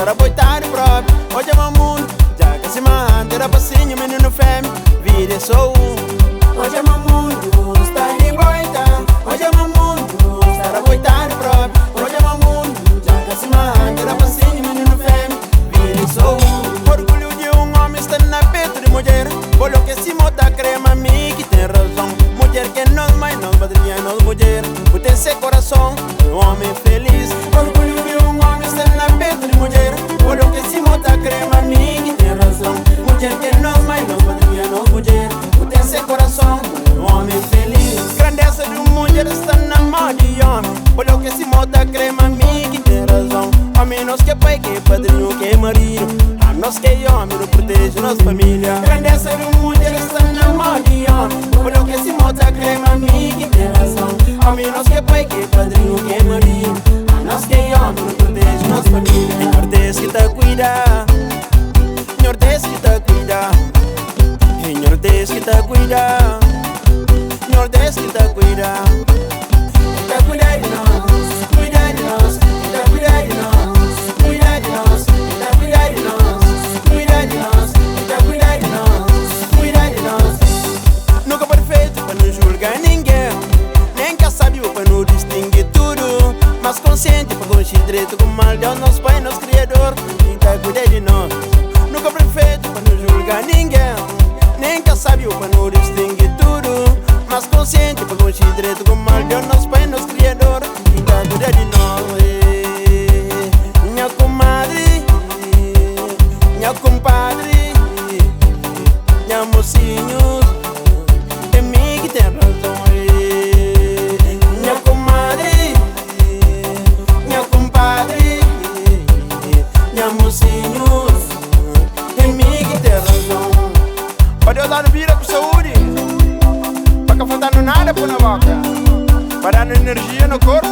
para boitar próprio. Hoje é meu mundo, já que se manda, era passinho, menino fêmea, vida sou hoje é meu mundo, está de boita. Hoje é meu mundo, está a boitar próprio. Hoje é meu mundo, já que se manda, era passinho, menino fêmea, vida sou orgulho de homem está na peito de mulher. Olha que se mota crema, amigo, que tem razão. Mulher que nós, mas nós, madrinha, nós mulher. Por ter seu coração, homem feliz. Orgulho de homem está na peito de mulher. Olha que se mota crema, amigo, que tem razão. Mulher que nós, mas nós, madrinha, nós mulher. Por ter seu coração, homem feliz. Grandeza de mulher está na mão de homem. Olha que se mota crema, amigo, que tem razão. Homem nós que é pai, que é padrinho, que é marido. Nós que é homem, não protege nossa família. Grandeza de mulher está na mão de homem. Olha que se mota crema, amigo, que tem razão. Homem nós que é pai, que é padrinho, que é marido. Nós que é homem, não protege nossa família. Senhor Deus que tá cuida, Senhor Deus que tá cuida, Senhor Deus que tá cuida, Senhor Deus que tá cuida. Tá cuida de nós, cuida de nós, tá cuida de nós, cuida de nós, tá cuida de nós, cuida de nós, tá cuida de nós, cuida de nós. Nunca perfeito para não julgar ninguém, nem que sabe para não distinguir tudo, mas consciente para conhecer direito com mal de nosso Pai, nosso Criador, e tá cuida de nós. Nunca perfeito para não julgar ninguém, nem que sabe para não distinguir tudo, mas consciente para conhecer direito com mal de nosso Pai, nosso Criador, e tá cuida de nós. Minha comadre, minha compadre, minha mocinho, é mim que tem razão. Minha comadre, minha compadre, minha mocinho, é mim que tem razão. Pode eu dar no vira com saúde, para que faltando nada por na boca, para dar energia no corpo.